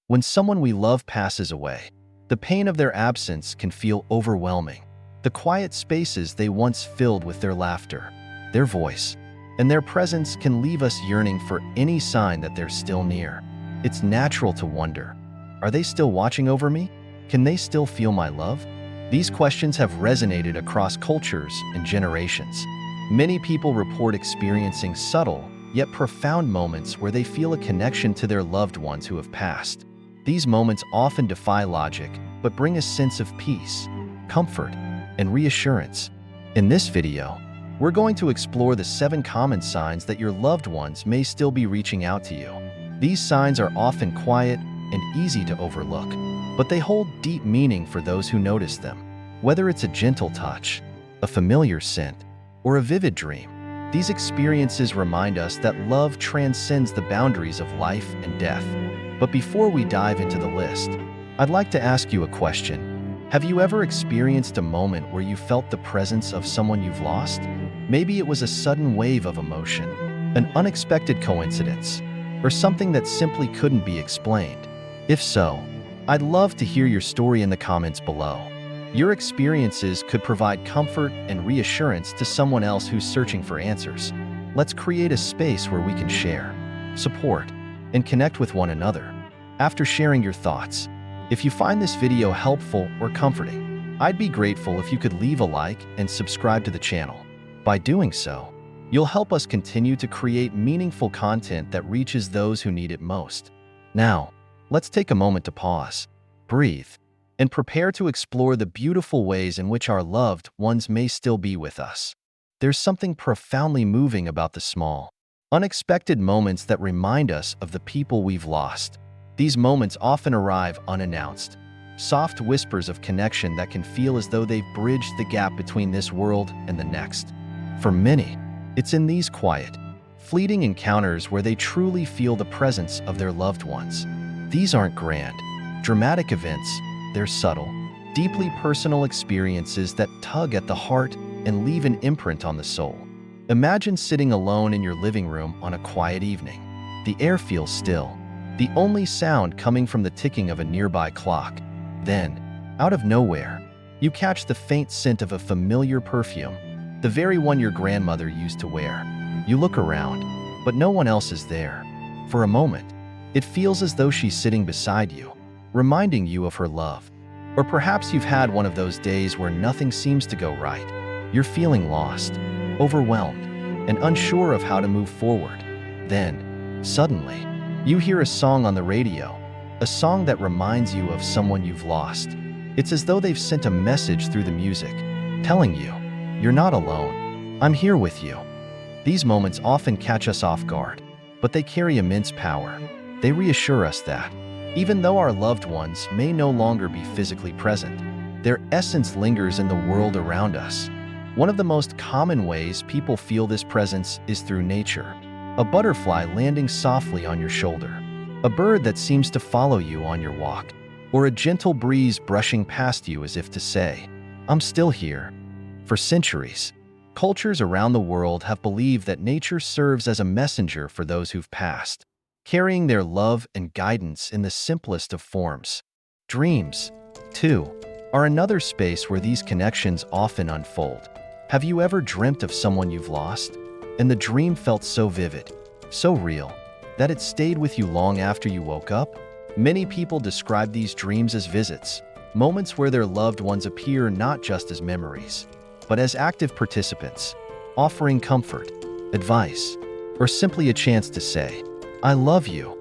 When someone we love passes away, the pain of their absence can feel overwhelming. The quiet spaces they once filled with their laughter, their voice, and their presence can leave us yearning for any sign that they're still near. It's natural to wonder, are they still watching over me? Can they still feel my love? These questions have resonated across cultures and generations. Many people report experiencing subtle, yet profound moments where they feel a connection to their loved ones who have passed. These moments often defy logic, but bring a sense of peace, comfort, and reassurance. In this video, we're going to explore the 7 common signs that your loved ones may still be reaching out to you. These signs are often quiet and easy to overlook, but they hold deep meaning for those who notice them. Whether it's a gentle touch, a familiar scent, or a vivid dream, these experiences remind us that love transcends the boundaries of life and death. But before we dive into the list, I'd like to ask you a question. Have you ever experienced a moment where you felt the presence of someone you've lost? Maybe it was a sudden wave of emotion, an unexpected coincidence, or something that simply couldn't be explained. If so, I'd love to hear your story in the comments below. Your experiences could provide comfort and reassurance to someone else who's searching for answers. Let's create a space where we can share, support, and connect with one another. After sharing your thoughts, if you find this video helpful or comforting, I'd be grateful if you could leave a like and subscribe to the channel. By doing so, you'll help us continue to create meaningful content that reaches those who need it most. Now, let's take a moment to pause, breathe, and prepare to explore the beautiful ways in which our loved ones may still be with us. There's something profoundly moving about the small, unexpected moments that remind us of the people we've lost. These moments often arrive unannounced, soft whispers of connection that can feel as though they've bridged the gap between this world and the next. For many, it's in these quiet, fleeting encounters where they truly feel the presence of their loved ones. These aren't grand, dramatic events. They're subtle, deeply personal experiences that tug at the heart and leave an imprint on the soul. Imagine sitting alone in your living room on a quiet evening. The air feels still, the only sound coming from the ticking of a nearby clock. Then, out of nowhere, you catch the faint scent of a familiar perfume, the very one your grandmother used to wear. You look around, but no one else is there. For a moment, it feels as though she's sitting beside you, reminding you of her love. Or perhaps you've had one of those days where nothing seems to go right. You're feeling lost, overwhelmed, and unsure of how to move forward. Then, suddenly, you hear a song on the radio, a song that reminds you of someone you've lost. It's as though they've sent a message through the music, telling you, you're not alone, I'm here with you. These moments often catch us off guard, but they carry immense power. They reassure us that, even though our loved ones may no longer be physically present, their essence lingers in the world around us. One of the most common ways people feel this presence is through nature. A butterfly landing softly on your shoulder, a bird that seems to follow you on your walk, or a gentle breeze brushing past you as if to say, I'm still here. For centuries, cultures around the world have believed that nature serves as a messenger for those who've passed, carrying their love and guidance in the simplest of forms. Dreams, too, are another space where these connections often unfold. Have you ever dreamt of someone you've lost, and the dream felt so vivid, so real, that it stayed with you long after you woke up? Many people describe these dreams as visits, moments where their loved ones appear not just as memories, but as active participants, offering comfort, advice, or simply a chance to say, I love you.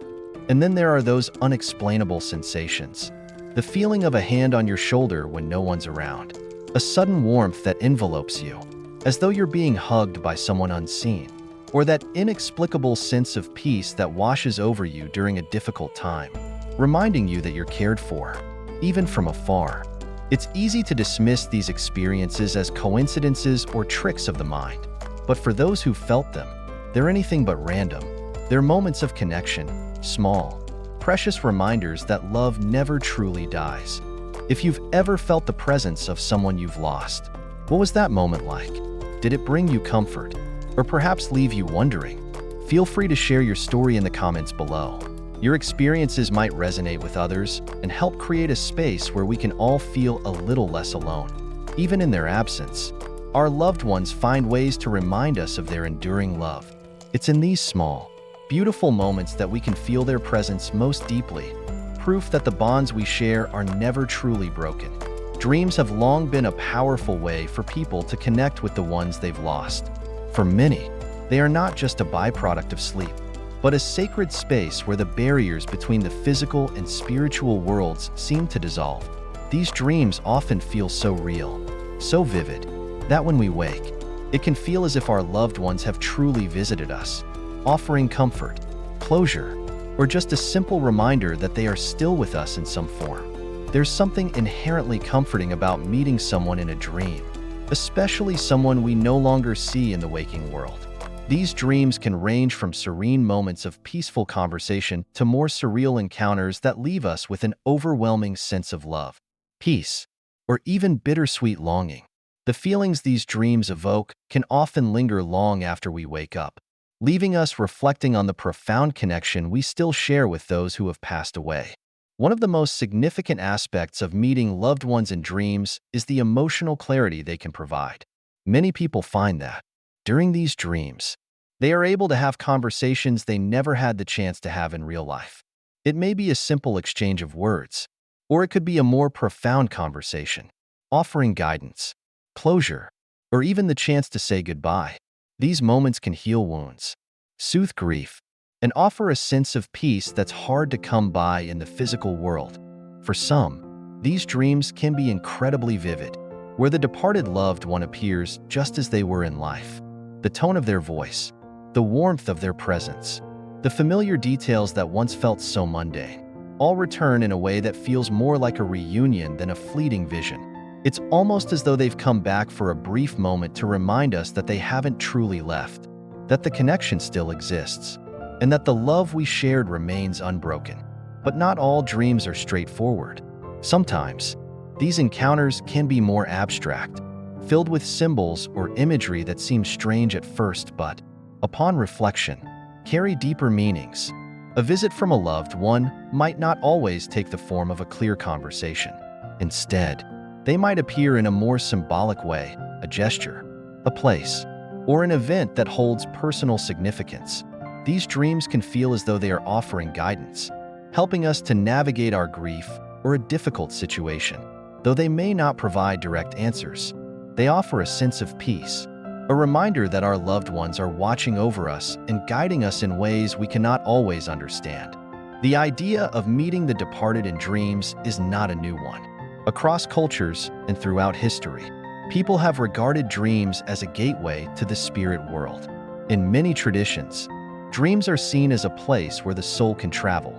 And then there are those unexplainable sensations. The feeling of a hand on your shoulder when no one's around. A sudden warmth that envelopes you, as though you're being hugged by someone unseen. Or that inexplicable sense of peace that washes over you during a difficult time, reminding you that you're cared for, even from afar. It's easy to dismiss these experiences as coincidences or tricks of the mind. But for those who felt them, they're anything but random. They're moments of connection, small, precious reminders that love never truly dies. If you've ever felt the presence of someone you've lost, what was that moment like? Did it bring you comfort, or perhaps leave you wondering? Feel free to share your story in the comments below. Your experiences might resonate with others and help create a space where we can all feel a little less alone. Even in their absence, our loved ones find ways to remind us of their enduring love. It's in these small, beautiful moments that we can feel their presence most deeply, proof that the bonds we share are never truly broken. Dreams have long been a powerful way for people to connect with the ones they've lost. For many, they are not just a byproduct of sleep, but a sacred space where the barriers between the physical and spiritual worlds seem to dissolve. These dreams often feel so real, so vivid, that when we wake, it can feel as if our loved ones have truly visited us, offering comfort, closure, or just a simple reminder that they are still with us in some form. There's something inherently comforting about meeting someone in a dream, especially someone we no longer see in the waking world. These dreams can range from serene moments of peaceful conversation to more surreal encounters that leave us with an overwhelming sense of love, peace, or even bittersweet longing. The feelings these dreams evoke can often linger long after we wake up, leaving us reflecting on the profound connection we still share with those who have passed away. One of the most significant aspects of meeting loved ones in dreams is the emotional clarity they can provide. Many people find that, during these dreams, they are able to have conversations they never had the chance to have in real life. It may be a simple exchange of words, or it could be a more profound conversation, offering guidance, closure, or even the chance to say goodbye. These moments can heal wounds, soothe grief, and offer a sense of peace that's hard to come by in the physical world. For some, these dreams can be incredibly vivid, where the departed loved one appears just as they were in life. The tone of their voice, the warmth of their presence, the familiar details that once felt so mundane, all return in a way that feels more like a reunion than a fleeting vision. It's almost as though they've come back for a brief moment to remind us that they haven't truly left, that the connection still exists, and that the love we shared remains unbroken. But not all dreams are straightforward. Sometimes, these encounters can be more abstract, filled with symbols or imagery that seem strange at first but, upon reflection, carry deeper meanings. A visit from a loved one might not always take the form of a clear conversation. Instead, they might appear in a more symbolic way, a gesture, a place, or an event that holds personal significance. These dreams can feel as though they are offering guidance, helping us to navigate our grief or a difficult situation. Though they may not provide direct answers, they offer a sense of peace, a reminder that our loved ones are watching over us and guiding us in ways we cannot always understand. The idea of meeting the departed in dreams is not a new one. Across cultures and throughout history, people have regarded dreams as a gateway to the spirit world. In many traditions, dreams are seen as a place where the soul can travel,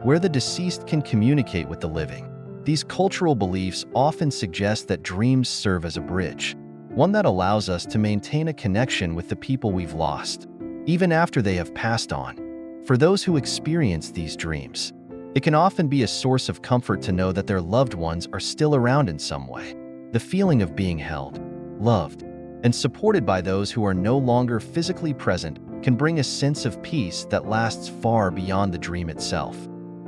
where the deceased can communicate with the living. These cultural beliefs often suggest that dreams serve as a bridge, one that allows us to maintain a connection with the people we've lost, even after they have passed on. For those who experience these dreams, it can often be a source of comfort to know that their loved ones are still around in some way. The feeling of being held, loved, and supported by those who are no longer physically present can bring a sense of peace that lasts far beyond the dream itself.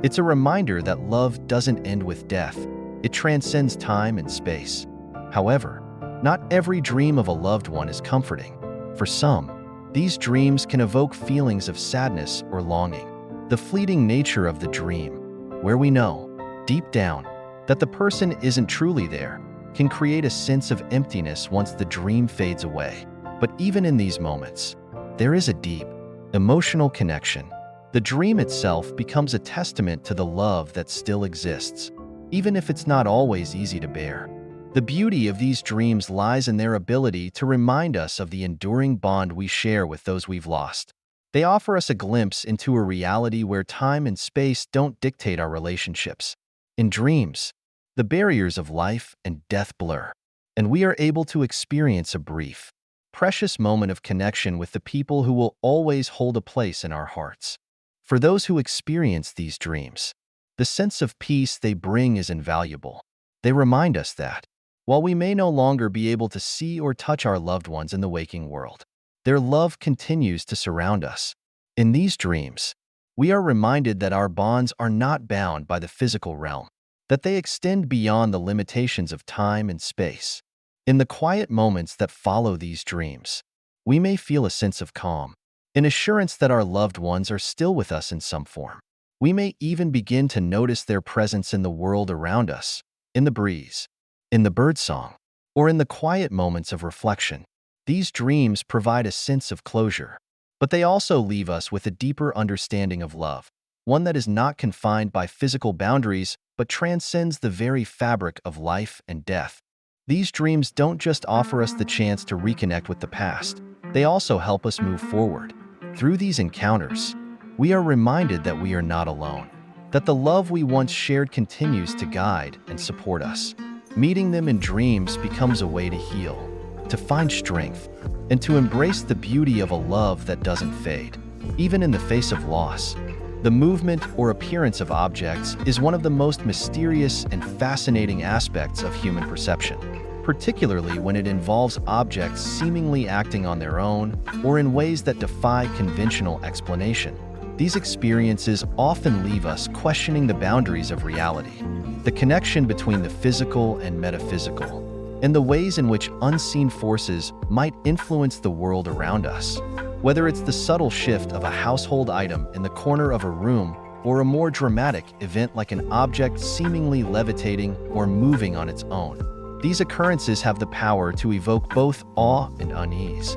It's a reminder that love doesn't end with death. It transcends time and space. However, not every dream of a loved one is comforting. For some, these dreams can evoke feelings of sadness or longing. The fleeting nature of the dream, where we know, deep down, that the person isn't truly there, can create a sense of emptiness once the dream fades away. But even in these moments, there is a deep, emotional connection. The dream itself becomes a testament to the love that still exists, even if it's not always easy to bear. The beauty of these dreams lies in their ability to remind us of the enduring bond we share with those we've lost. They offer us a glimpse into a reality where time and space don't dictate our relationships. In dreams, the barriers of life and death blur, and we are able to experience a brief, precious moment of connection with the people who will always hold a place in our hearts. For those who experience these dreams, the sense of peace they bring is invaluable. They remind us that, while we may no longer be able to see or touch our loved ones in the waking world, their love continues to surround us. In these dreams, we are reminded that our bonds are not bound by the physical realm, that they extend beyond the limitations of time and space. In the quiet moments that follow these dreams, we may feel a sense of calm, an assurance that our loved ones are still with us in some form. We may even begin to notice their presence in the world around us, in the breeze, in the birdsong, or in the quiet moments of reflection. These dreams provide a sense of closure, but they also leave us with a deeper understanding of love, one that is not confined by physical boundaries but transcends the very fabric of life and death. These dreams don't just offer us the chance to reconnect with the past, they also help us move forward. Through these encounters, we are reminded that we are not alone, that the love we once shared continues to guide and support us. Meeting them in dreams becomes a way to heal, to find strength, and to embrace the beauty of a love that doesn't fade, even in the face of loss. The movement or appearance of objects is one of the most mysterious and fascinating aspects of human perception, particularly when it involves objects seemingly acting on their own or in ways that defy conventional explanation. These experiences often leave us questioning the boundaries of reality, the connection between the physical and metaphysical, and the ways in which unseen forces might influence the world around us. Whether it's the subtle shift of a household item in the corner of a room or a more dramatic event like an object seemingly levitating or moving on its own, these occurrences have the power to evoke both awe and unease.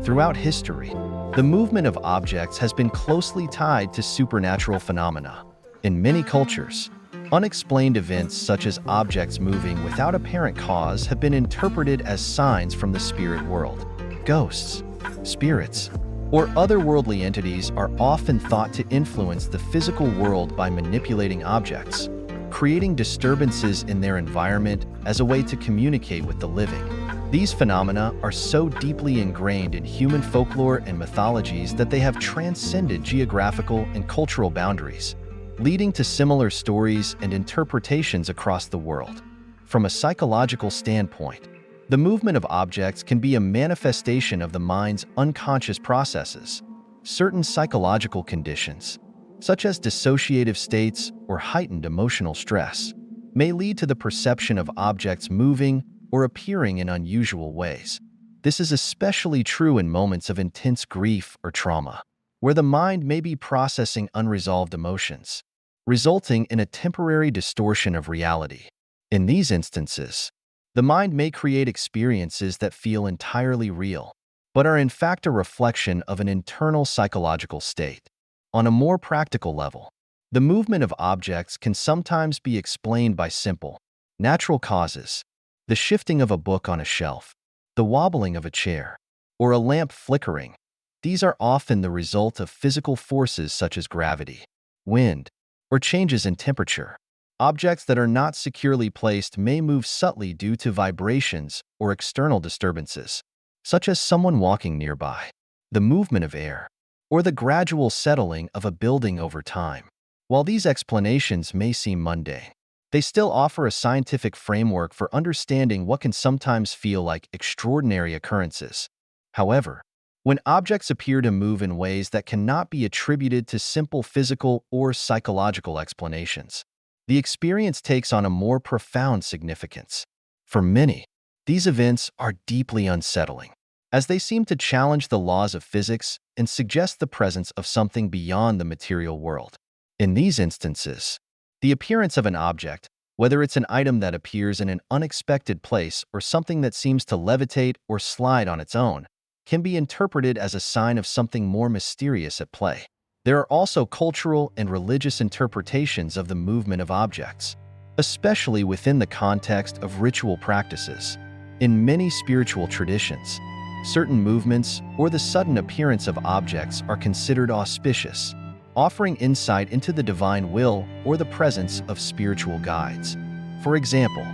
Throughout history, the movement of objects has been closely tied to supernatural phenomena. In many cultures, unexplained events such as objects moving without apparent cause have been interpreted as signs from the spirit world. Ghosts, spirits, or otherworldly entities are often thought to influence the physical world by manipulating objects, creating disturbances in their environment as a way to communicate with the living. These phenomena are so deeply ingrained in human folklore and mythologies that they have transcended geographical and cultural boundaries, leading to similar stories and interpretations across the world. From a psychological standpoint, the movement of objects can be a manifestation of the mind's unconscious processes. Certain psychological conditions, such as dissociative states or heightened emotional stress, may lead to the perception of objects moving or appearing in unusual ways. This is especially true in moments of intense grief or trauma, where the mind may be processing unresolved emotions, resulting in a temporary distortion of reality. In these instances, the mind may create experiences that feel entirely real, but are in fact a reflection of an internal psychological state. On a more practical level, the movement of objects can sometimes be explained by simple, natural causes. The shifting of a book on a shelf, the wobbling of a chair, or a lamp flickering. These are often the result of physical forces such as gravity, wind, or changes in temperature. Objects that are not securely placed may move subtly due to vibrations or external disturbances, such as someone walking nearby, the movement of air, or the gradual settling of a building over time. While these explanations may seem mundane, they still offer a scientific framework for understanding what can sometimes feel like extraordinary occurrences. However, when objects appear to move in ways that cannot be attributed to simple physical or psychological explanations, the experience takes on a more profound significance. For many, these events are deeply unsettling, as they seem to challenge the laws of physics and suggest the presence of something beyond the material world. In these instances, the appearance of an object, whether it's an item that appears in an unexpected place or something that seems to levitate or slide on its own, can be interpreted as a sign of something more mysterious at play. There are also cultural and religious interpretations of the movement of objects, especially within the context of ritual practices. In many spiritual traditions, certain movements or the sudden appearance of objects are considered auspicious, offering insight into the divine will or the presence of spiritual guides. For example,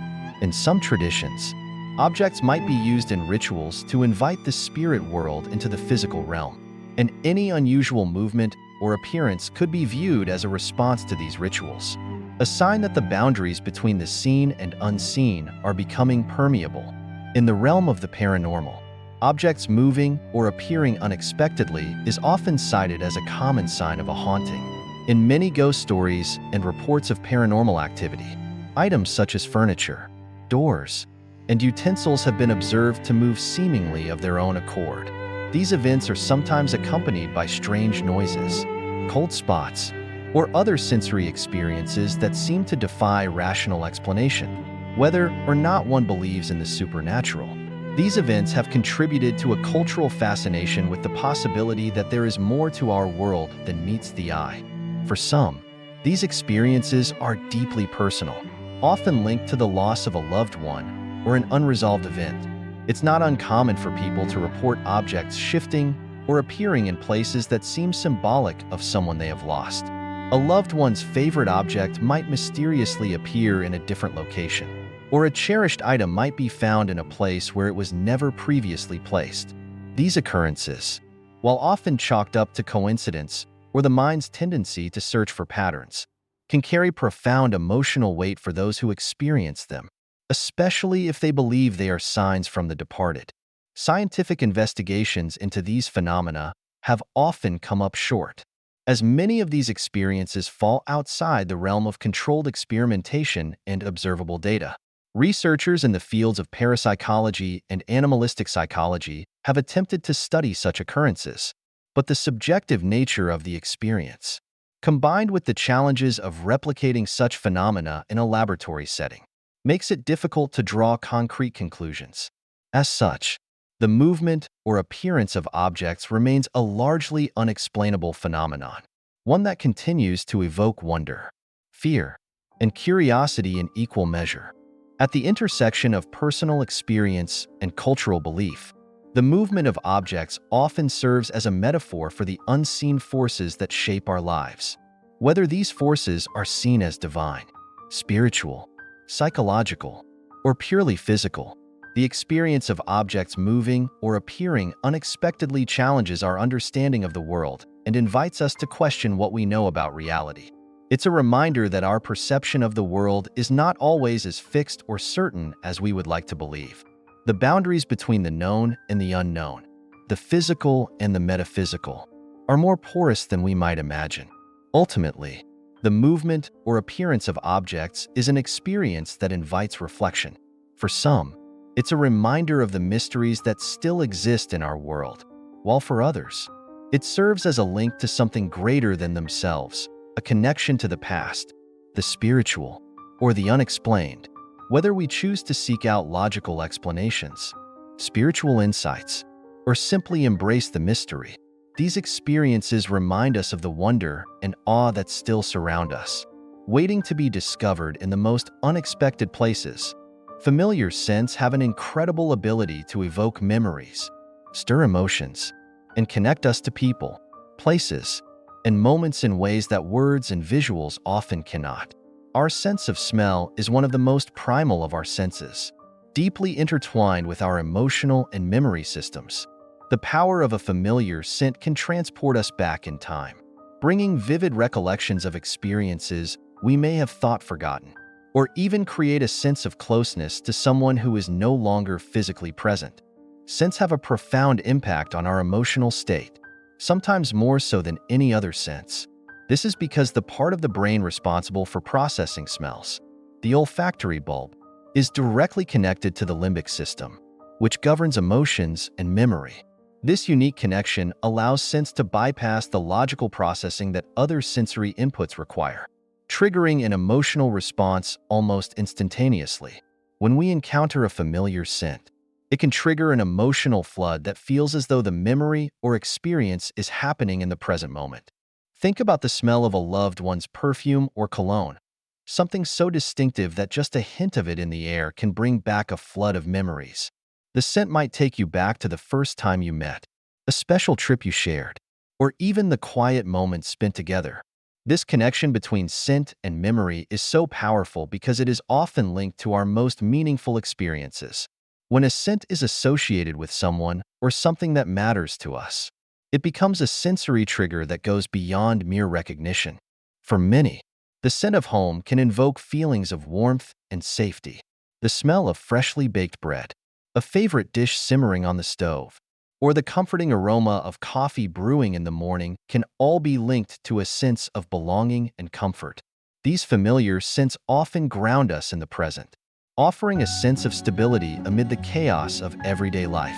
in some traditions, objects might be used in rituals to invite the spirit world into the physical realm, and any unusual movement or appearance could be viewed as a response to these rituals, a sign that the boundaries between the seen and unseen are becoming permeable. In the realm of the paranormal, objects moving or appearing unexpectedly is often cited as a common sign of a haunting, In many ghost stories and reports of paranormal activity, items such as furniture, doors, and utensils have been observed to move seemingly of their own accord. These events are sometimes accompanied by strange noises, cold spots, or other sensory experiences that seem to defy rational explanation. Whether or not one believes in the supernatural, these events have contributed to a cultural fascination with the possibility that there is more to our world than meets the eye. For some, these experiences are deeply personal, often linked to the loss of a loved one or an unresolved event. It's not uncommon for people to report objects shifting or appearing in places that seem symbolic of someone they have lost. A loved one's favorite object might mysteriously appear in a different location, or a cherished item might be found in a place where it was never previously placed. These occurrences, while often chalked up to coincidence or the mind's tendency to search for patterns, can carry profound emotional weight for those who experience them, especially if they believe they are signs from the departed. Scientific investigations into these phenomena have often come up short, as many of these experiences fall outside the realm of controlled experimentation and observable data. Researchers in the fields of parapsychology and animalistic psychology have attempted to study such occurrences, but the subjective nature of the experience, combined with the challenges of replicating such phenomena in a laboratory setting, makes it difficult to draw concrete conclusions. As such, the movement or appearance of objects remains a largely unexplainable phenomenon, one that continues to evoke wonder, fear, and curiosity in equal measure. At the intersection of personal experience and cultural belief, the movement of objects often serves as a metaphor for the unseen forces that shape our lives. Whether these forces are seen as divine, spiritual, psychological, or purely physical, the experience of objects moving or appearing unexpectedly challenges our understanding of the world and invites us to question what we know about reality. It's a reminder that our perception of the world is not always as fixed or certain as we would like to believe. The boundaries between the known and the unknown, the physical and the metaphysical, are more porous than we might imagine. Ultimately, the movement or appearance of objects is an experience that invites reflection. For some, it's a reminder of the mysteries that still exist in our world, while for others, it serves as a link to something greater than themselves, a connection to the past, the spiritual, or the unexplained. Whether we choose to seek out logical explanations, spiritual insights, or simply embrace the mystery, these experiences remind us of the wonder and awe that still surround us, waiting to be discovered in the most unexpected places. Familiar scents have an incredible ability to evoke memories, stir emotions, and connect us to people, places, and moments in ways that words and visuals often cannot. Our sense of smell is one of the most primal of our senses, deeply intertwined with our emotional and memory systems. The power of a familiar scent can transport us back in time, bringing vivid recollections of experiences we may have thought forgotten, or even create a sense of closeness to someone who is no longer physically present. Scents have a profound impact on our emotional state, sometimes more so than any other sense. This is because the part of the brain responsible for processing smells, the olfactory bulb, is directly connected to the limbic system, which governs emotions and memory. This unique connection allows scents to bypass the logical processing that other sensory inputs require, triggering an emotional response almost instantaneously. When we encounter a familiar scent, it can trigger an emotional flood that feels as though the memory or experience is happening in the present moment. Think about the smell of a loved one's perfume or cologne, something so distinctive that just a hint of it in the air can bring back a flood of memories. The scent might take you back to the first time you met, a special trip you shared, or even the quiet moments spent together. This connection between scent and memory is so powerful because it is often linked to our most meaningful experiences. When a scent is associated with someone or something that matters to us, it becomes a sensory trigger that goes beyond mere recognition. For many, the scent of home can invoke feelings of warmth and safety. The smell of freshly baked bread, a favorite dish simmering on the stove, or the comforting aroma of coffee brewing in the morning can all be linked to a sense of belonging and comfort. These familiar scents often ground us in the present, offering a sense of stability amid the chaos of everyday life.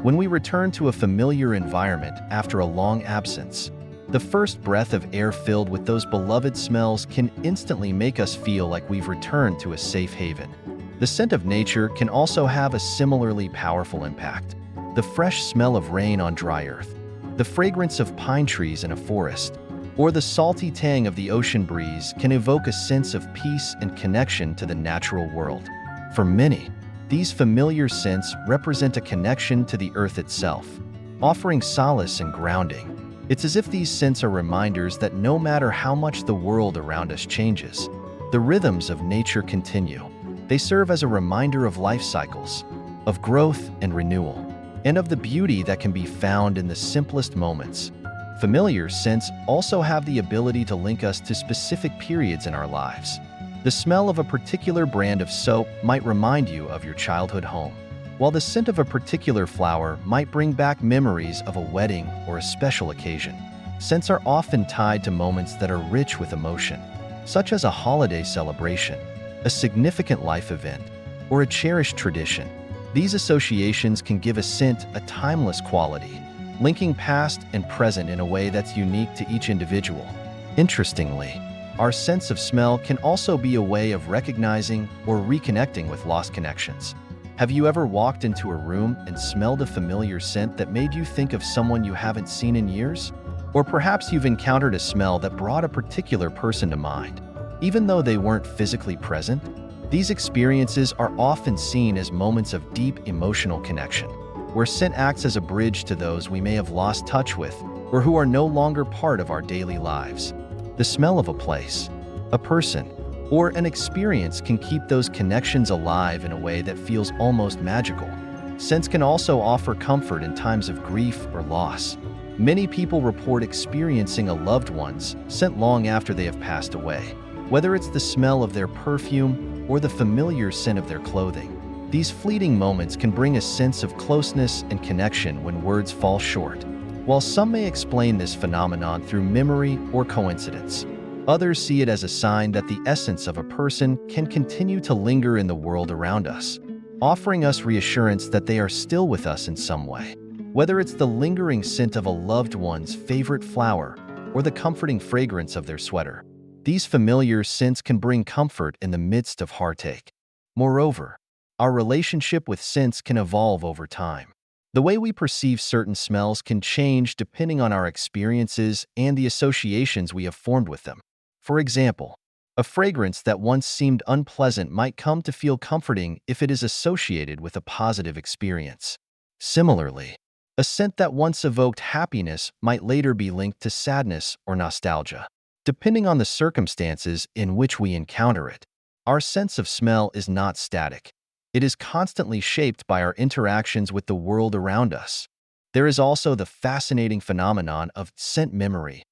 When we return to a familiar environment after a long absence, the first breath of air filled with those beloved smells can instantly make us feel like we've returned to a safe haven. The scent of nature can also have a similarly powerful impact. The fresh smell of rain on dry earth, the fragrance of pine trees in a forest, or the salty tang of the ocean breeze can evoke a sense of peace and connection to the natural world. For many, these familiar scents represent a connection to the earth itself, offering solace and grounding. It's as if these scents are reminders that no matter how much the world around us changes, the rhythms of nature continue. They serve as a reminder of life cycles, of growth and renewal, and of the beauty that can be found in the simplest moments. Familiar scents also have the ability to link us to specific periods in our lives. The smell of a particular brand of soap might remind you of your childhood home, while the scent of a particular flower might bring back memories of a wedding or a special occasion. Scents are often tied to moments that are rich with emotion, such as a holiday celebration, a significant life event, or a cherished tradition. These associations can give a scent a timeless quality, linking past and present in a way that's unique to each individual. Interestingly, our sense of smell can also be a way of recognizing or reconnecting with lost connections. Have you ever walked into a room and smelled a familiar scent that made you think of someone you haven't seen in years? Or perhaps you've encountered a smell that brought a particular person to mind, even though they weren't physically present? These experiences are often seen as moments of deep emotional connection, where scent acts as a bridge to those we may have lost touch with or who are no longer part of our daily lives. The smell of a place, a person, or an experience can keep those connections alive in a way that feels almost magical. Scents can also offer comfort in times of grief or loss. Many people report experiencing a loved one's scent long after they have passed away, whether it's the smell of their perfume or the familiar scent of their clothing. These fleeting moments can bring a sense of closeness and connection when words fall short. While some may explain this phenomenon through memory or coincidence, others see it as a sign that the essence of a person can continue to linger in the world around us, offering us reassurance that they are still with us in some way. Whether it's the lingering scent of a loved one's favorite flower or the comforting fragrance of their sweater, these familiar scents can bring comfort in the midst of heartache. Moreover, our relationship with scents can evolve over time. The way we perceive certain smells can change depending on our experiences and the associations we have formed with them. For example, a fragrance that once seemed unpleasant might come to feel comforting if it is associated with a positive experience. Similarly, a scent that once evoked happiness might later be linked to sadness or nostalgia, depending on the circumstances in which we encounter it. Our sense of smell is not static. It is constantly shaped by our interactions with the world around us. There is also the fascinating phenomenon of scent memory,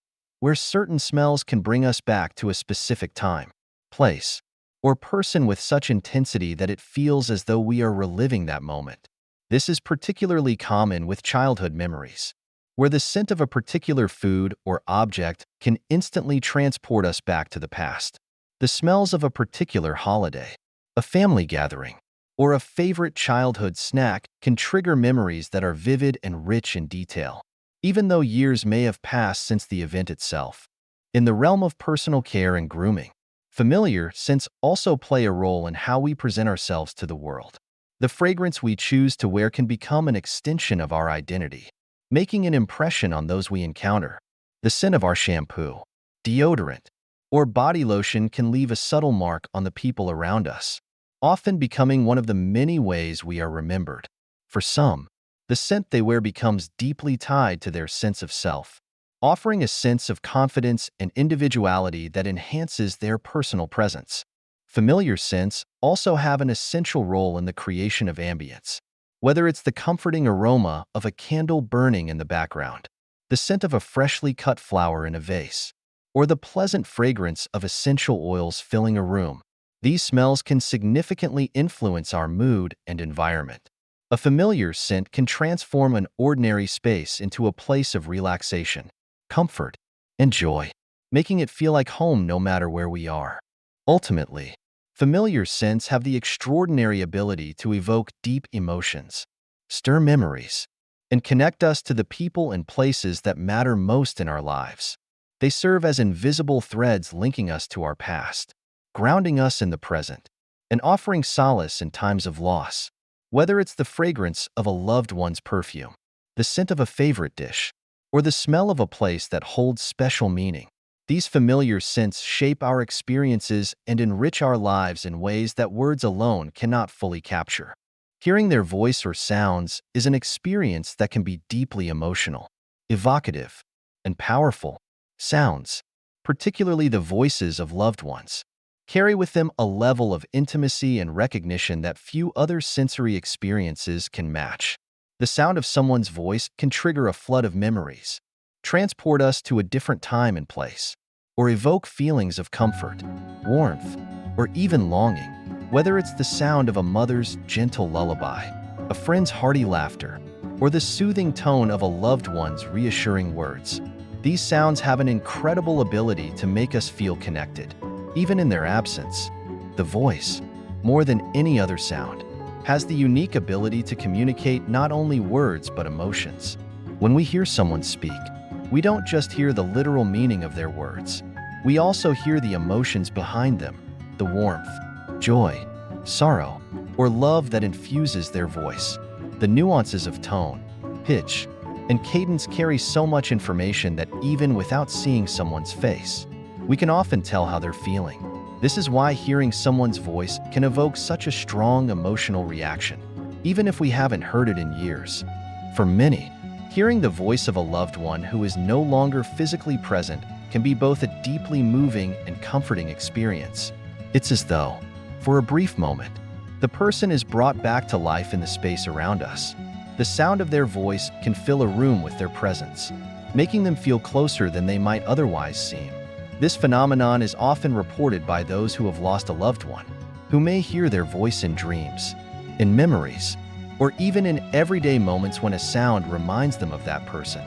where certain smells can bring us back to a specific time, place, or person with such intensity that it feels as though we are reliving that moment. This is particularly common with childhood memories, where the scent of a particular food or object can instantly transport us back to the past. The smells of a particular holiday, a family gathering, or a favorite childhood snack can trigger memories that are vivid and rich in detail, even though years may have passed since the event itself. In the realm of personal care and grooming, familiar scents also play a role in how we present ourselves to the world. The fragrance we choose to wear can become an extension of our identity, making an impression on those we encounter. The scent of our shampoo, deodorant, or body lotion can leave a subtle mark on the people around us, often becoming one of the many ways we are remembered. For some, the scent they wear becomes deeply tied to their sense of self, offering a sense of confidence and individuality that enhances their personal presence. Familiar scents also have an essential role in the creation of ambience. Whether it's the comforting aroma of a candle burning in the background, the scent of a freshly cut flower in a vase, or the pleasant fragrance of essential oils filling a room, these smells can significantly influence our mood and environment. A familiar scent can transform an ordinary space into a place of relaxation, comfort, and joy, making it feel like home no matter where we are. Ultimately, familiar scents have the extraordinary ability to evoke deep emotions, stir memories, and connect us to the people and places that matter most in our lives. They serve as invisible threads linking us to our past, grounding us in the present, and offering solace in times of loss. Whether it's the fragrance of a loved one's perfume, the scent of a favorite dish, or the smell of a place that holds special meaning, these familiar scents shape our experiences and enrich our lives in ways that words alone cannot fully capture. Hearing their voice or sounds is an experience that can be deeply emotional, evocative, and powerful. Sounds, particularly the voices of loved ones, carry with them a level of intimacy and recognition that few other sensory experiences can match. The sound of someone's voice can trigger a flood of memories, transport us to a different time and place, or evoke feelings of comfort, warmth, or even longing. Whether it's the sound of a mother's gentle lullaby, a friend's hearty laughter, or the soothing tone of a loved one's reassuring words, these sounds have an incredible ability to make us feel connected, even in their absence. The voice, more than any other sound, has the unique ability to communicate not only words but emotions. When we hear someone speak, we don't just hear the literal meaning of their words. We also hear the emotions behind them, the warmth, joy, sorrow, or love that infuses their voice. The nuances of tone, pitch, and cadence carry so much information that even without seeing someone's face, we can often tell how they're feeling. This is why hearing someone's voice can evoke such a strong emotional reaction, even if we haven't heard it in years. For many, hearing the voice of a loved one who is no longer physically present can be both a deeply moving and comforting experience. It's as though, for a brief moment, the person is brought back to life in the space around us. The sound of their voice can fill a room with their presence, making them feel closer than they might otherwise seem. This phenomenon is often reported by those who have lost a loved one, who may hear their voice in dreams, in memories, or even in everyday moments when a sound reminds them of that person.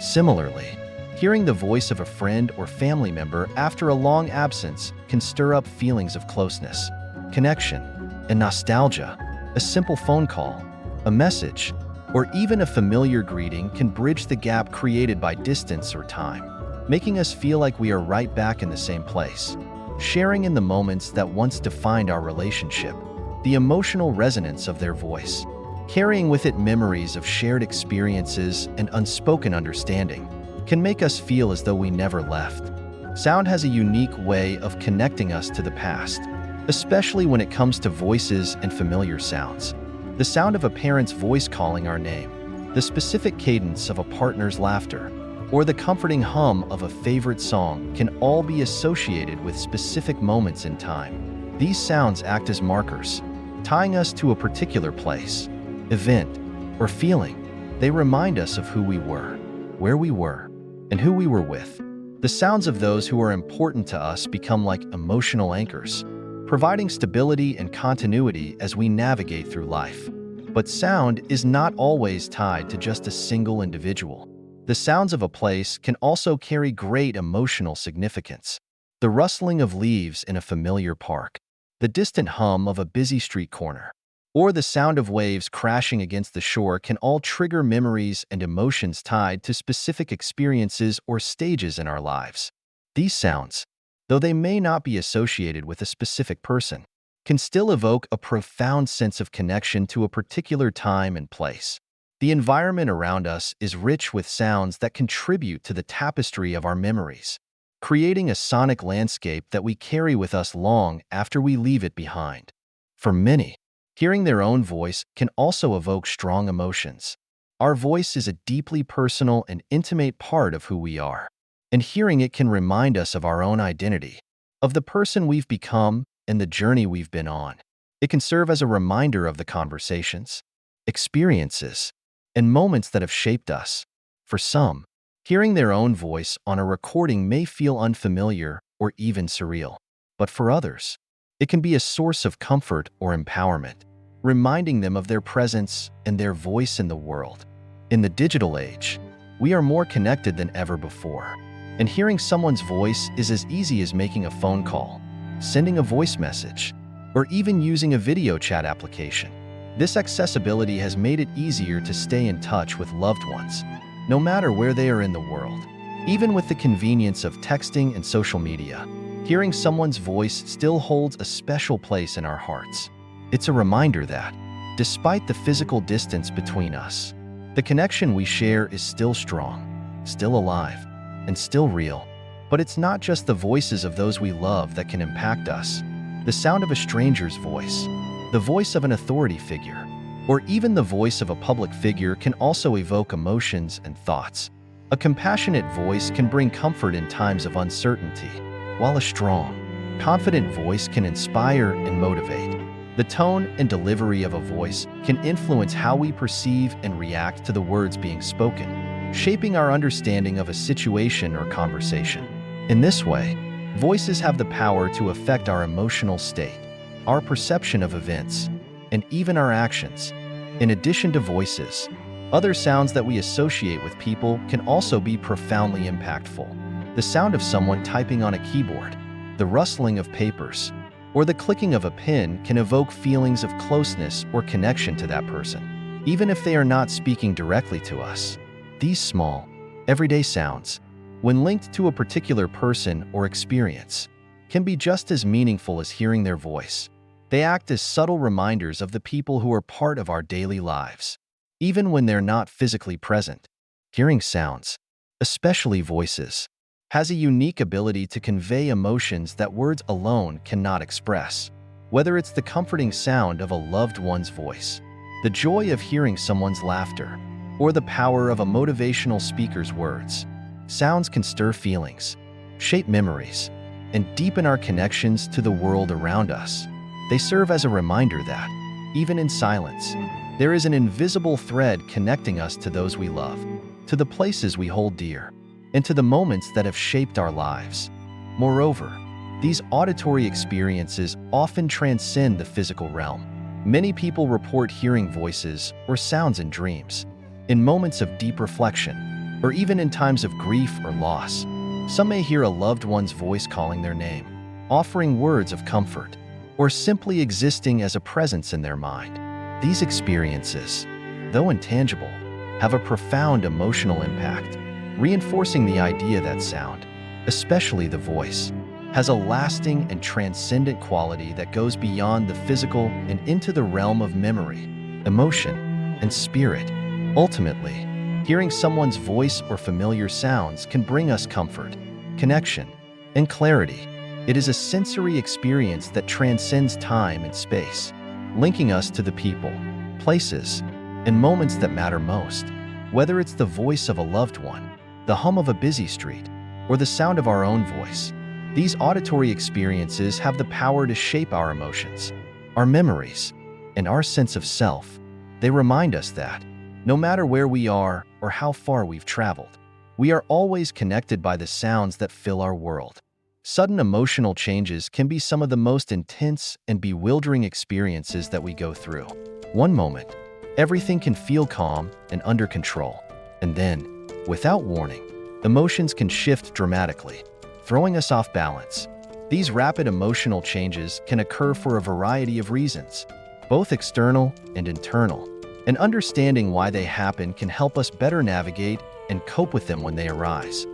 Similarly, hearing the voice of a friend or family member after a long absence can stir up feelings of closeness, connection, and nostalgia. A simple phone call, a message, or even a familiar greeting can bridge the gap created by distance or time, making us feel like we are right back in the same place, sharing in the moments that once defined our relationship. The emotional resonance of their voice, carrying with it memories of shared experiences and unspoken understanding, can make us feel as though we never left. Sound has a unique way of connecting us to the past, especially when it comes to voices and familiar sounds. The sound of a parent's voice calling our name, the specific cadence of a partner's laughter, or the comforting hum of a favorite song can all be associated with specific moments in time. These sounds act as markers, tying us to a particular place, event, or feeling. They remind us of who we were, where we were, and who we were with. The sounds of those who are important to us become like emotional anchors, providing stability and continuity as we navigate through life. But sound is not always tied to just a single individual. The sounds of a place can also carry great emotional significance. The rustling of leaves in a familiar park, the distant hum of a busy street corner, or the sound of waves crashing against the shore can all trigger memories and emotions tied to specific experiences or stages in our lives. These sounds, though they may not be associated with a specific person, can still evoke a profound sense of connection to a particular time and place. The environment around us is rich with sounds that contribute to the tapestry of our memories, creating a sonic landscape that we carry with us long after we leave it behind. For many, hearing their own voice can also evoke strong emotions. Our voice is a deeply personal and intimate part of who we are, and hearing it can remind us of our own identity, of the person we've become, and the journey we've been on. It can serve as a reminder of the conversations, experiences, and moments that have shaped us. For some, hearing their own voice on a recording may feel unfamiliar or even surreal, but for others, it can be a source of comfort or empowerment. reminding them of their presence and their voice in the world. In the digital age, we are more connected than ever before, and hearing someone's voice is as easy as making a phone call, sending a voice message, or even using a video chat application. This accessibility has made it easier to stay in touch with loved ones, no matter where they are in the world. Even with the convenience of texting and social media, hearing someone's voice still holds a special place in our hearts. It's a reminder that, despite the physical distance between us, the connection we share is still strong, still alive, and still real. But it's not just the voices of those we love that can impact us. The sound of a stranger's voice, the voice of an authority figure, or even the voice of a public figure can also evoke emotions and thoughts. A compassionate voice can bring comfort in times of uncertainty, while a strong, confident voice can inspire and motivate. The tone and delivery of a voice can influence how we perceive and react to the words being spoken, shaping our understanding of a situation or conversation. In this way, voices have the power to affect our emotional state, our perception of events, and even our actions. In addition to voices, other sounds that we associate with people can also be profoundly impactful. The sound of someone typing on a keyboard, the rustling of papers, or the clicking of a pen can evoke feelings of closeness or connection to that person, even if they are not speaking directly to us. These small, everyday sounds, when linked to a particular person or experience, can be just as meaningful as hearing their voice. They act as subtle reminders of the people who are part of our daily lives. Even when they're not physically present, hearing sounds, especially voices, has a unique ability to convey emotions that words alone cannot express. Whether it's the comforting sound of a loved one's voice, the joy of hearing someone's laughter, or the power of a motivational speaker's words, sounds can stir feelings, shape memories, and deepen our connections to the world around us. They serve as a reminder that, even in silence, there is an invisible thread connecting us to those we love, to the places we hold dear, and to the moments that have shaped our lives. Moreover, these auditory experiences often transcend the physical realm. Many people report hearing voices or sounds in dreams, in moments of deep reflection, or even in times of grief or loss. Some may hear a loved one's voice calling their name, offering words of comfort, or simply existing as a presence in their mind. These experiences, though intangible, have a profound emotional impact, reinforcing the idea that sound, especially the voice, has a lasting and transcendent quality that goes beyond the physical and into the realm of memory, emotion, and spirit. Ultimately, hearing someone's voice or familiar sounds can bring us comfort, connection, and clarity. It is a sensory experience that transcends time and space, linking us to the people, places, and moments that matter most. Whether it's the voice of a loved one, the hum of a busy street, or the sound of our own voice, these auditory experiences have the power to shape our emotions, our memories, and our sense of self. They remind us that, no matter where we are or how far we've traveled, we are always connected by the sounds that fill our world. Sudden emotional changes can be some of the most intense and bewildering experiences that we go through. One moment, everything can feel calm and under control, and then, without warning, emotions can shift dramatically, throwing us off balance. These rapid emotional changes can occur for a variety of reasons, both external and internal, and understanding why they happen can help us better navigate and cope with them when they arise.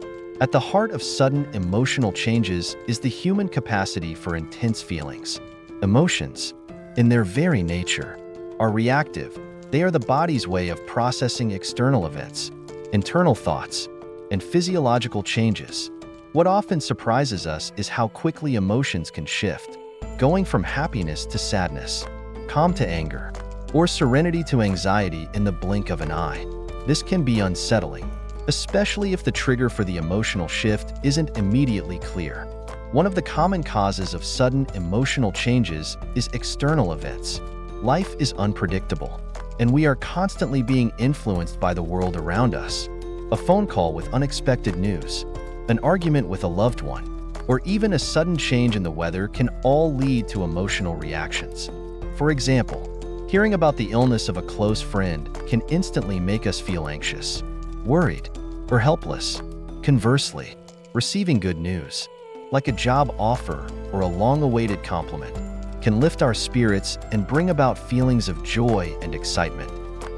At the heart of sudden emotional changes is the human capacity for intense feelings. Emotions, in their very nature, are reactive. They are the body's way of processing external events, internal thoughts, and physiological changes. What often surprises us is how quickly emotions can shift, going from happiness to sadness, calm to anger, or serenity to anxiety in the blink of an eye. This can be unsettling, especially if the trigger for the emotional shift isn't immediately clear. One of the common causes of sudden emotional changes is external events. Life is unpredictable, and we are constantly being influenced by the world around us. A phone call with unexpected news, an argument with a loved one, or even a sudden change in the weather can all lead to emotional reactions. For example, Hearing about the illness of a close friend can instantly make us feel anxious, worried, or helpless. Conversely, receiving good news, like a job offer or a long-awaited compliment, can lift our spirits and bring about feelings of joy and excitement.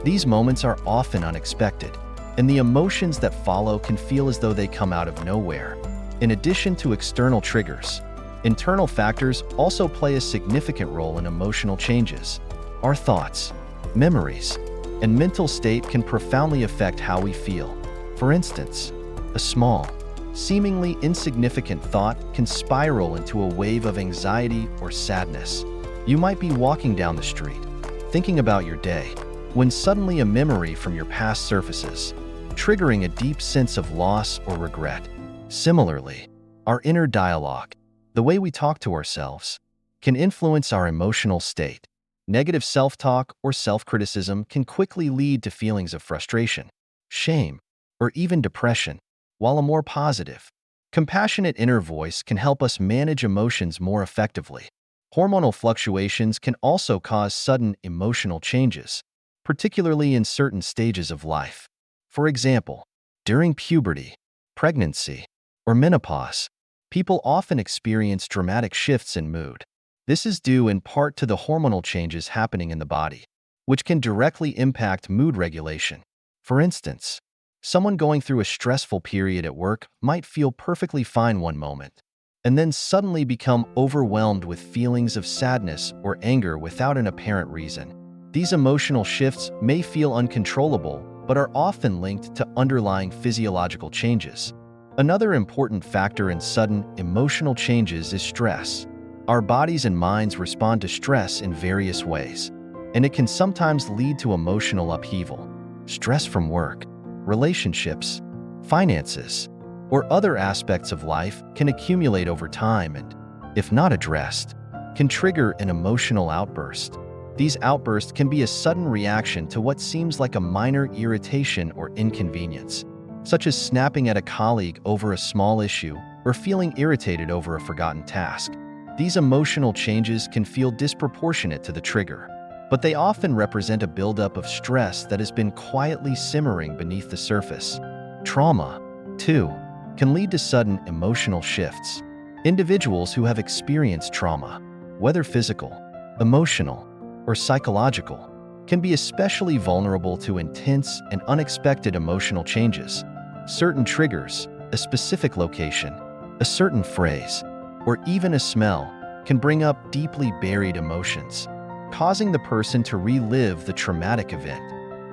These moments are often unexpected, and the emotions that follow can feel as though they come out of nowhere. In addition to external triggers, internal factors also play a significant role in emotional changes. Our thoughts, memories, and mental state can profoundly affect how we feel. For instance, a small, seemingly insignificant thought can spiral into a wave of anxiety or sadness. You might be walking down the street, thinking about your day, when suddenly a memory from your past surfaces, triggering a deep sense of loss or regret. Similarly, our inner dialogue, the way we talk to ourselves, can influence our emotional state. Negative self-talk or self-criticism can quickly lead to feelings of frustration, shame, or even depression, while a more positive, compassionate inner voice can help us manage emotions more effectively. Hormonal fluctuations can also cause sudden emotional changes, particularly in certain stages of life. For example, during puberty, pregnancy, or menopause, people often experience dramatic shifts in mood. This is due in part to the hormonal changes happening in the body, which can directly impact mood regulation. For instance, someone going through a stressful period at work might feel perfectly fine one moment, and then suddenly become overwhelmed with feelings of sadness or anger without an apparent reason. These emotional shifts may feel uncontrollable, but are often linked to underlying physiological changes. Another important factor in sudden emotional changes is stress. Our bodies and minds respond to stress in various ways, and it can sometimes lead to emotional upheaval. Stress from work, relationships, finances, or other aspects of life can accumulate over time and, if not addressed, can trigger an emotional outburst. These outbursts can be a sudden reaction to what seems like a minor irritation or inconvenience, such as snapping at a colleague over a small issue or feeling irritated over a forgotten task. These emotional changes can feel disproportionate to the trigger, but they often represent a buildup of stress that has been quietly simmering beneath the surface. Trauma, too, can lead to sudden emotional shifts. Individuals who have experienced trauma, whether physical, emotional, or psychological, can be especially vulnerable to intense and unexpected emotional changes. Certain triggers, a specific location, a certain phrase, or even a smell can bring up deeply buried emotions, causing the person to relive the traumatic event.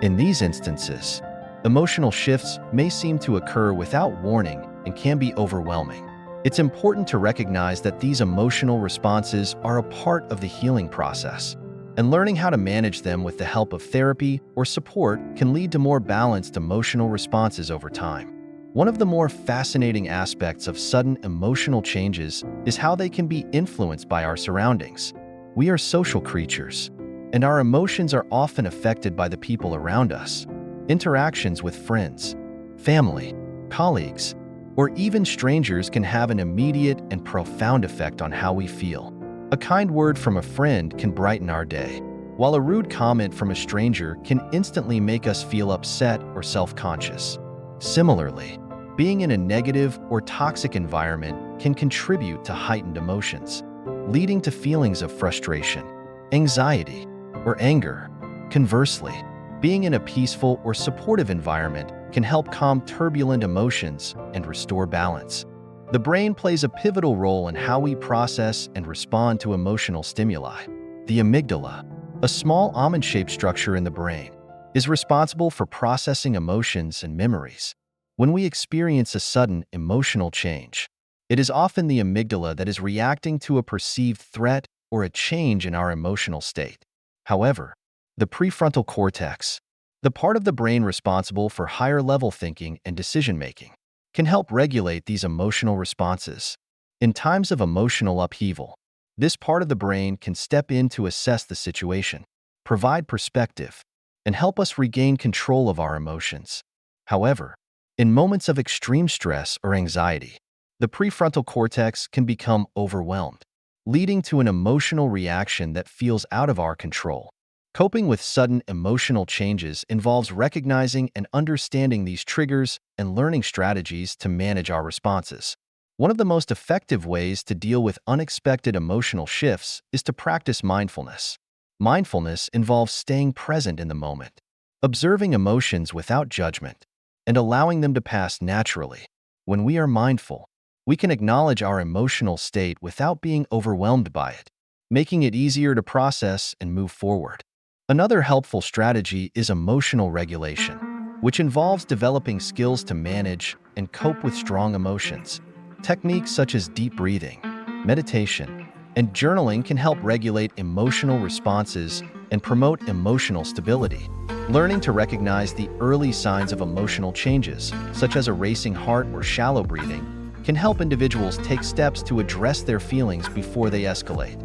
In these instances, emotional shifts may seem to occur without warning and can be overwhelming. It's important to recognize that these emotional responses are a part of the healing process, and learning how to manage them with the help of therapy or support can lead to more balanced emotional responses over time. One of the more fascinating aspects of sudden emotional changes is how they can be influenced by our surroundings. We are social creatures, and our emotions are often affected by the people around us. Interactions with friends, family, colleagues, or even strangers can have an immediate and profound effect on how we feel. A kind word from a friend can brighten our day, while a rude comment from a stranger can instantly make us feel upset or self-conscious. Similarly, being in a negative or toxic environment can contribute to heightened emotions, leading to feelings of frustration, anxiety, or anger. Conversely, being in a peaceful or supportive environment can help calm turbulent emotions and restore balance. The brain plays a pivotal role in how we process and respond to emotional stimuli. The amygdala, a small almond-shaped structure in the brain, is responsible for processing emotions and memories. When we experience a sudden emotional change, it is often the amygdala that is reacting to a perceived threat or a change in our emotional state. However, the prefrontal cortex, the part of the brain responsible for higher-level thinking and decision-making, can help regulate these emotional responses. In times of emotional upheaval, this part of the brain can step in to assess the situation, provide perspective, and help us regain control of our emotions. However, in moments of extreme stress or anxiety, the prefrontal cortex can become overwhelmed, leading to an emotional reaction that feels out of our control, Coping with sudden emotional changes involves recognizing and understanding these triggers and learning strategies to manage our responses. One of the most effective ways to deal with unexpected emotional shifts is to practice mindfulness. Mindfulness involves staying present in the moment, observing emotions without judgment, and allowing them to pass naturally. When we are mindful, we can acknowledge our emotional state without being overwhelmed by it, making it easier to process and move forward. Another helpful strategy is emotional regulation, which involves developing skills to manage and cope with strong emotions. Techniques such as deep breathing, meditation, and journaling can help regulate emotional responses and promote emotional stability. Learning to recognize the early signs of emotional changes, such as a racing heart or shallow breathing, can help individuals take steps to address their feelings before they escalate.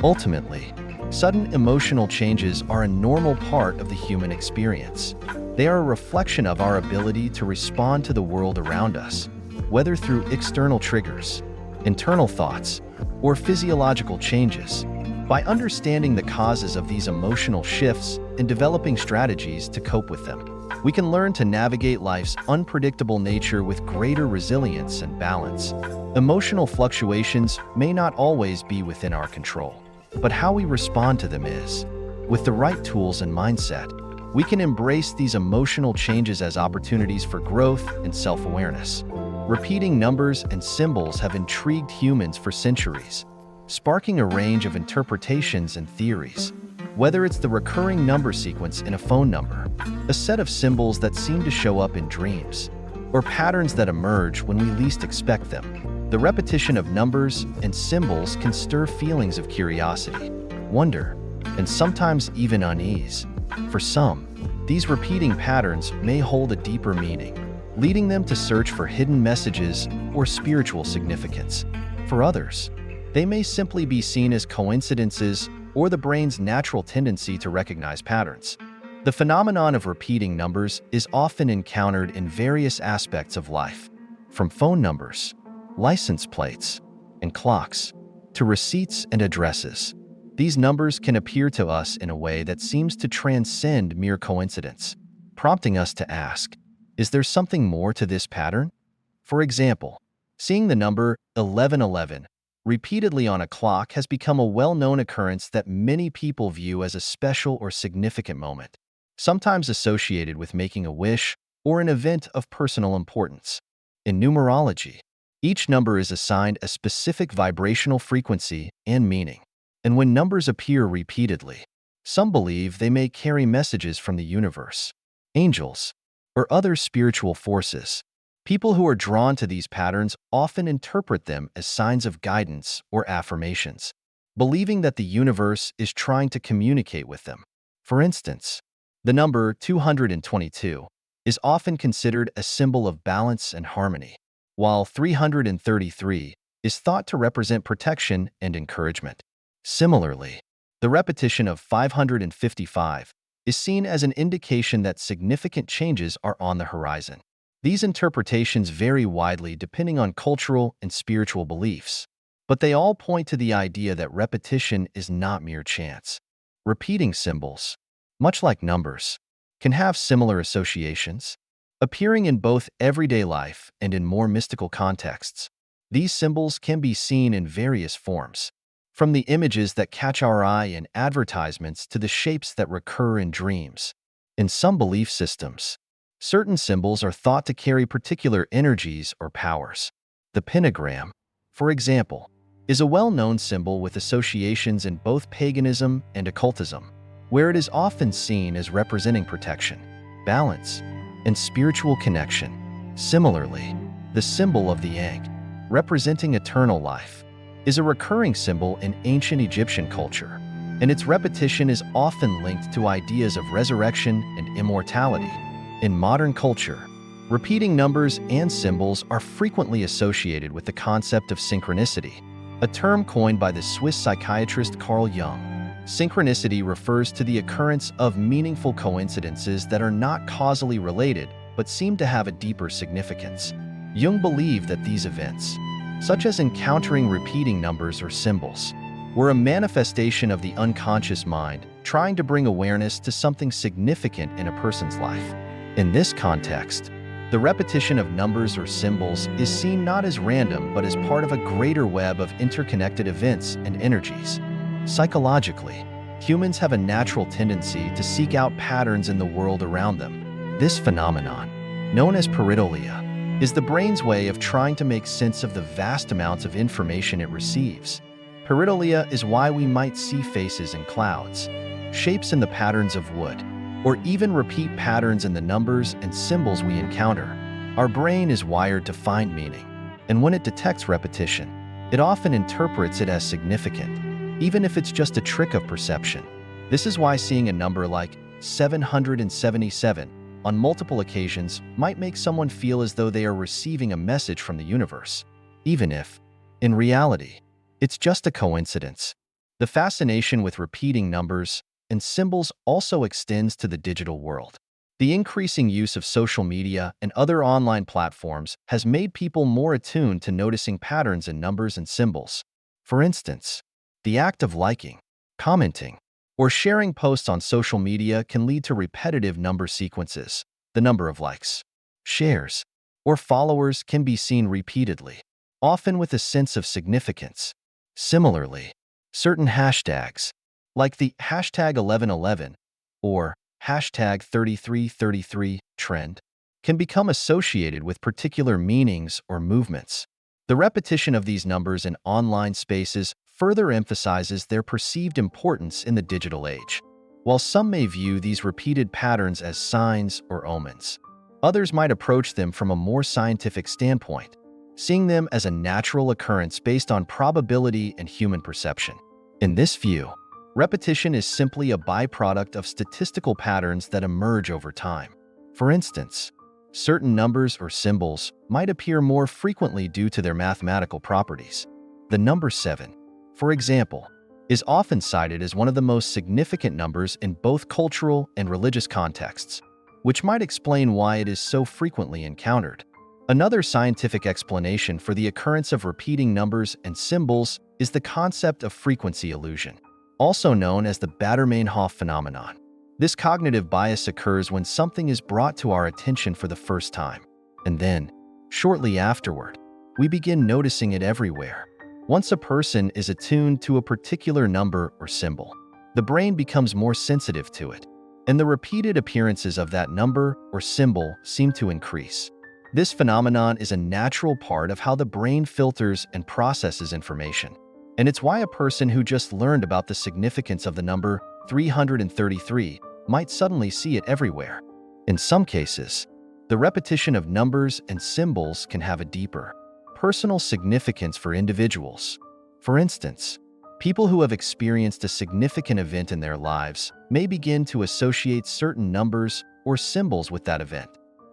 Ultimately, sudden emotional changes are a normal part of the human experience. They are a reflection of our ability to respond to the world around us, whether through external triggers, internal thoughts, or physiological changes. By understanding the causes of these emotional shifts and developing strategies to cope with them, we can learn to navigate life's unpredictable nature with greater resilience and balance. Emotional fluctuations may not always be within our control, but how we respond to them is. With the right tools and mindset, we can embrace these emotional changes as opportunities for growth and self-awareness. Repeating numbers and symbols have intrigued humans for centuries, sparking a range of interpretations and theories. Whether it's the recurring number sequence in a phone number, a set of symbols that seem to show up in dreams, or patterns that emerge when we least expect them, the repetition of numbers and symbols can stir feelings of curiosity, wonder, and sometimes even unease. For some, these repeating patterns may hold a deeper meaning, leading them to search for hidden messages or spiritual significance. For others, they may simply be seen as coincidences or the brain's natural tendency to recognize patterns. The phenomenon of repeating numbers is often encountered in various aspects of life, from phone numbers, license plates, and clocks, to receipts and addresses. These numbers can appear to us in a way that seems to transcend mere coincidence, prompting us to ask, is there something more to this pattern? For example, seeing the number 1111 repeatedly on a clock has become a well-known occurrence that many people view as a special or significant moment, sometimes associated with making a wish or an event of personal importance. In numerology, each number is assigned a specific vibrational frequency and meaning, and when numbers appear repeatedly, some believe they may carry messages from the universe, angels, or other spiritual forces. People who are drawn to these patterns often interpret them as signs of guidance or affirmations, believing that the universe is trying to communicate with them. For instance, the number 222 is often considered a symbol of balance and harmony, while 333 is thought to represent protection and encouragement. Similarly, the repetition of 555 is seen as an indication that significant changes are on the horizon. These interpretations vary widely depending on cultural and spiritual beliefs, but they all point to the idea that repetition is not mere chance. Repeating symbols, much like numbers, can have similar associations, appearing in both everyday life and in more mystical contexts. These symbols can be seen in various forms, from the images that catch our eye in advertisements to the shapes that recur in dreams. In some belief systems, certain symbols are thought to carry particular energies or powers. The pentagram, for example, is a well-known symbol with associations in both paganism and occultism, where it is often seen as representing protection, balance, and spiritual connection. Similarly, the symbol of the Ankh, representing eternal life, is a recurring symbol in ancient Egyptian culture, and its repetition is often linked to ideas of resurrection and immortality. In modern culture, repeating numbers and symbols are frequently associated with the concept of synchronicity, a term coined by the Swiss psychiatrist Carl Jung. Synchronicity refers to the occurrence of meaningful coincidences that are not causally related but seem to have a deeper significance. Jung believed that these events, such as encountering repeating numbers or symbols, were a manifestation of the unconscious mind trying to bring awareness to something significant in a person's life. In this context, the repetition of numbers or symbols is seen not as random but as part of a greater web of interconnected events and energies. Psychologically, humans have a natural tendency to seek out patterns in the world around them. This phenomenon, known as pareidolia, is the brain's way of trying to make sense of the vast amounts of information it receives. Pareidolia is why we might see faces in clouds, shapes in the patterns of wood, or even repeat patterns in the numbers and symbols we encounter. Our brain is wired to find meaning, and when it detects repetition, it often interprets it as significant, even if it's just a trick of perception. This is why seeing a number like 777 on multiple occasions might make someone feel as though they are receiving a message from the universe, even if, in reality, it's just a coincidence. The fascination with repeating numbers and symbols also extends to the digital world. The increasing use of social media and other online platforms has made people more attuned to noticing patterns in numbers and symbols. For instance, the act of liking, commenting, or sharing posts on social media can lead to repetitive number sequences. The number of likes, shares, or followers can be seen repeatedly, often with a sense of significance. Similarly, certain hashtags, like the hashtag 1111 or hashtag 3333 trend, can become associated with particular meanings or movements. The repetition of these numbers in online spaces further emphasizes their perceived importance in the digital age. While some may view these repeated patterns as signs or omens, others might approach them from a more scientific standpoint, seeing them as a natural occurrence based on probability and human perception. In this view, repetition is simply a byproduct of statistical patterns that emerge over time. For instance, certain numbers or symbols might appear more frequently due to their mathematical properties. The number 7, for example, is often cited as one of the most significant numbers in both cultural and religious contexts, which might explain why it is so frequently encountered. Another scientific explanation for the occurrence of repeating numbers and symbols is the concept of frequency illusion, also known as the Baader-Meinhof phenomenon. This cognitive bias occurs when something is brought to our attention for the first time, and then, shortly afterward, we begin noticing it everywhere. Once a person is attuned to a particular number or symbol, the brain becomes more sensitive to it, and the repeated appearances of that number or symbol seem to increase. This phenomenon is a natural part of how the brain filters and processes information, and it's why a person who just learned about the significance of the number 333 might suddenly see it everywhere. In some cases, the repetition of numbers and symbols can have a deeper, personal significance for individuals. For instance, people who have experienced a significant event in their lives may begin to associate certain numbers or symbols with that event.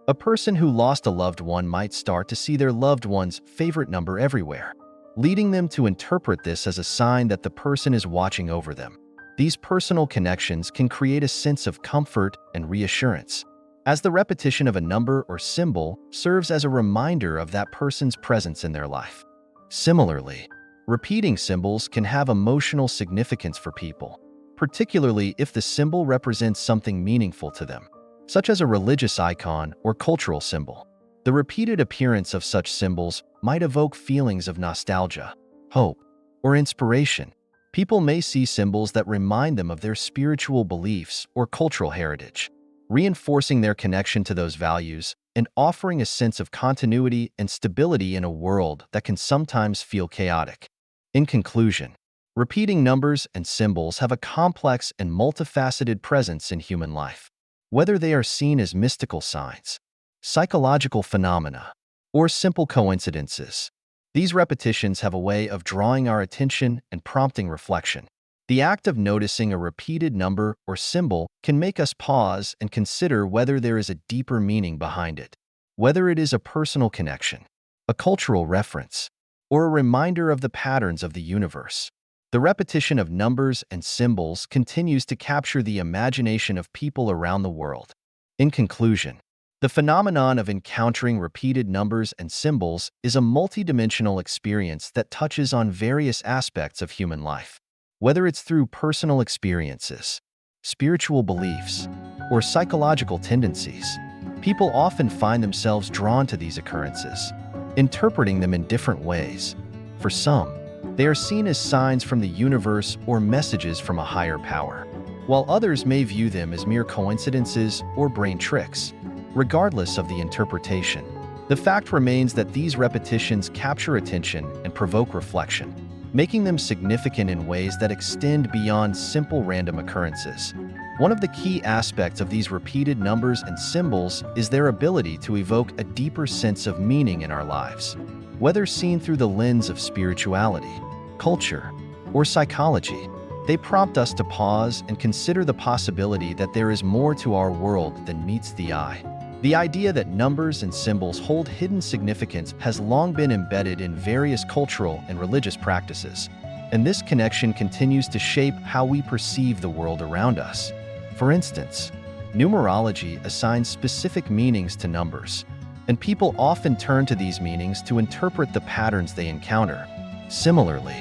A person who lost a loved one might start to see their loved one's favorite number everywhere, leading them to interpret this as a sign that the person is watching over them. These personal connections can create a sense of comfort and reassurance, as the repetition of a number or symbol serves as a reminder of that person's presence in their life. Similarly, repeating symbols can have emotional significance for people, particularly if the symbol represents something meaningful to them, such as a religious icon or cultural symbol. The repeated appearance of such symbols might evoke feelings of nostalgia, hope, or inspiration. People may see symbols that remind them of their spiritual beliefs or cultural heritage, reinforcing their connection to those values and offering a sense of continuity and stability in a world that can sometimes feel chaotic. In conclusion, repeating numbers and symbols have a complex and multifaceted presence in human life. Whether they are seen as mystical signs, psychological phenomena, or simple coincidences, these repetitions have a way of drawing our attention and prompting reflection. The act of noticing a repeated number or symbol can make us pause and consider whether there is a deeper meaning behind it, whether it is a personal connection, a cultural reference, or a reminder of the patterns of the universe. The repetition of numbers and symbols continues to capture the imagination of people around the world. In conclusion, the phenomenon of encountering repeated numbers and symbols is a multidimensional experience that touches on various aspects of human life. Whether it's through personal experiences, spiritual beliefs, or psychological tendencies. People often find themselves drawn to these occurrences, interpreting them in different ways. For some, they are seen as signs from the universe or messages from a higher power, while others may view them as mere coincidences or brain tricks. Regardless of the interpretation, the fact remains that these repetitions capture attention and provoke reflection, making them significant in ways that extend beyond simple random occurrences. One of the key aspects of these repeated numbers and symbols is their ability to evoke a deeper sense of meaning in our lives. Whether seen through the lens of spirituality, culture, or psychology, they prompt us to pause and consider the possibility that there is more to our world than meets the eye. The idea that numbers and symbols hold hidden significance has long been embedded in various cultural and religious practices, and this connection continues to shape how we perceive the world around us. For instance, numerology assigns specific meanings to numbers, and people often turn to these meanings to interpret the patterns they encounter. Similarly,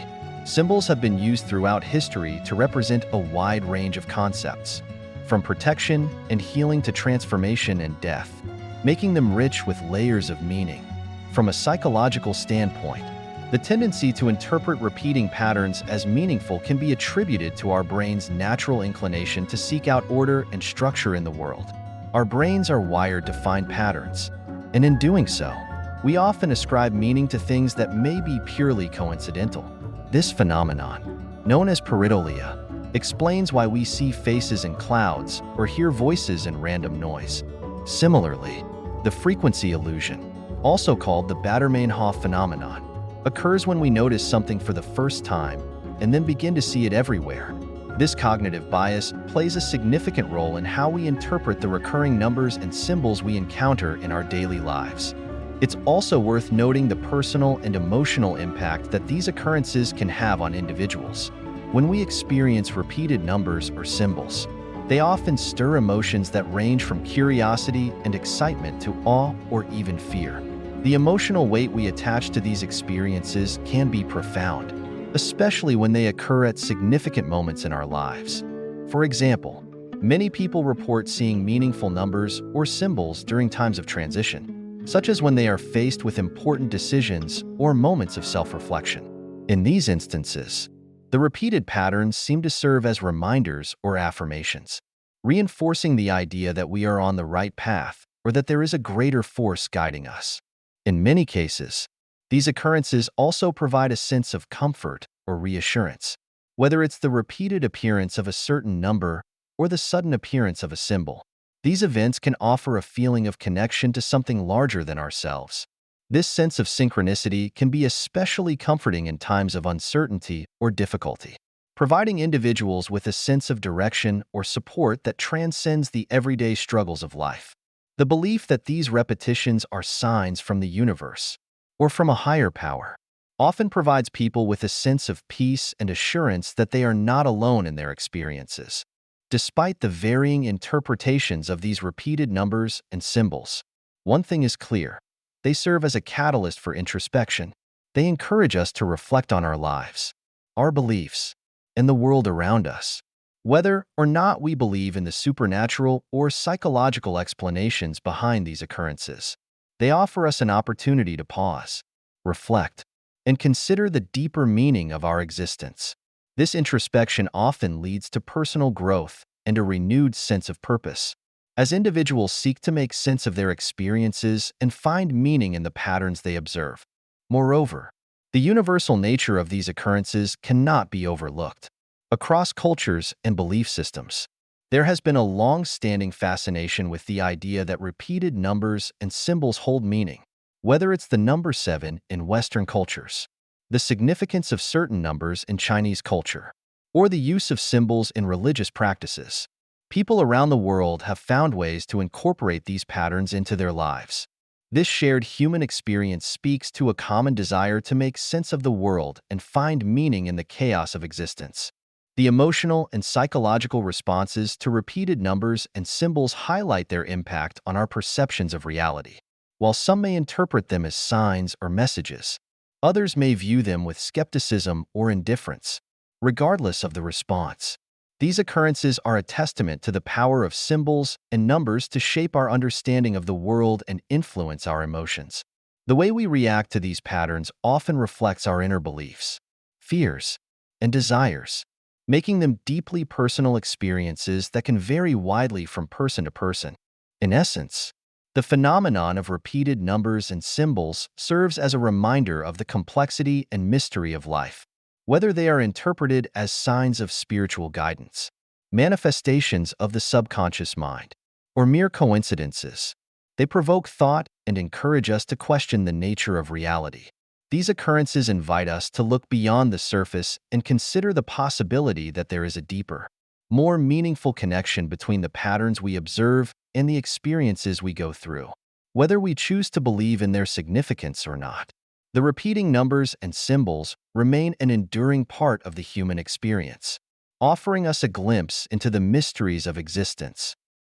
symbols have been used throughout history to represent a wide range of concepts, from protection and healing to transformation and death, making them rich with layers of meaning. From a psychological standpoint, the tendency to interpret repeating patterns as meaningful can be attributed to our brain's natural inclination to seek out order and structure in the world. Our brains are wired to find patterns, and in doing so, we often ascribe meaning to things that may be purely coincidental. This phenomenon, known as pareidolia, explains why we see faces in clouds or hear voices in random noise. Similarly, the frequency illusion, also called the Baader-Meinhof phenomenon, occurs when we notice something for the first time and then begin to see it everywhere. This cognitive bias plays a significant role in how we interpret the recurring numbers and symbols we encounter in our daily lives. It's also worth noting the personal and emotional impact that these occurrences can have on individuals. When we experience repeated numbers or symbols, they often stir emotions that range from curiosity and excitement to awe or even fear. The emotional weight we attach to these experiences can be profound, especially when they occur at significant moments in our lives. For example, many people report seeing meaningful numbers or symbols during times of transition, such as when they are faced with important decisions or moments of self-reflection. In these instances, the repeated patterns seem to serve as reminders or affirmations, reinforcing the idea that we are on the right path or that there is a greater force guiding us. In many cases, these occurrences also provide a sense of comfort or reassurance, whether it's the repeated appearance of a certain number or the sudden appearance of a symbol. These events can offer a feeling of connection to something larger than ourselves. This sense of synchronicity can be especially comforting in times of uncertainty or difficulty, providing individuals with a sense of direction or support that transcends the everyday struggles of life. The belief that these repetitions are signs from the universe or from a higher power often provides people with a sense of peace and assurance that they are not alone in their experiences. Despite the varying interpretations of these repeated numbers and symbols, one thing is clear: they serve as a catalyst for introspection. They encourage us to reflect on our lives, our beliefs, and the world around us. Whether or not we believe in the supernatural or psychological explanations behind these occurrences, they offer us an opportunity to pause, reflect, and consider the deeper meaning of our existence. This introspection often leads to personal growth and a renewed sense of purpose, as individuals seek to make sense of their experiences and find meaning in the patterns they observe. Moreover, the universal nature of these occurrences cannot be overlooked. Across cultures and belief systems, there has been a long-standing fascination with the idea that repeated numbers and symbols hold meaning. Whether it's the number 7 in Western cultures, the significance of certain numbers in Chinese culture, or the use of symbols in religious practices, people around the world have found ways to incorporate these patterns into their lives. This shared human experience speaks to a common desire to make sense of the world and find meaning in the chaos of existence. The emotional and psychological responses to repeated numbers and symbols highlight their impact on our perceptions of reality. While some may interpret them as signs or messages, others may view them with skepticism or indifference. Regardless of the response, These occurrences are a testament to the power of symbols and numbers to shape our understanding of the world and influence our emotions. The way we react to these patterns often reflects our inner beliefs, fears, and desires, making them deeply personal experiences that can vary widely from person to person. In essence, the phenomenon of repeated numbers and symbols serves as a reminder of the complexity and mystery of life. Whether they are interpreted as signs of spiritual guidance, manifestations of the subconscious mind, or mere coincidences, they provoke thought and encourage us to question the nature of reality. These occurrences invite us to look beyond the surface and consider the possibility that there is a deeper, more meaningful connection between the patterns we observe and the experiences we go through, whether we choose to believe in their significance or not. The repeating numbers and symbols remain an enduring part of the human experience, offering us a glimpse into the mysteries of existence.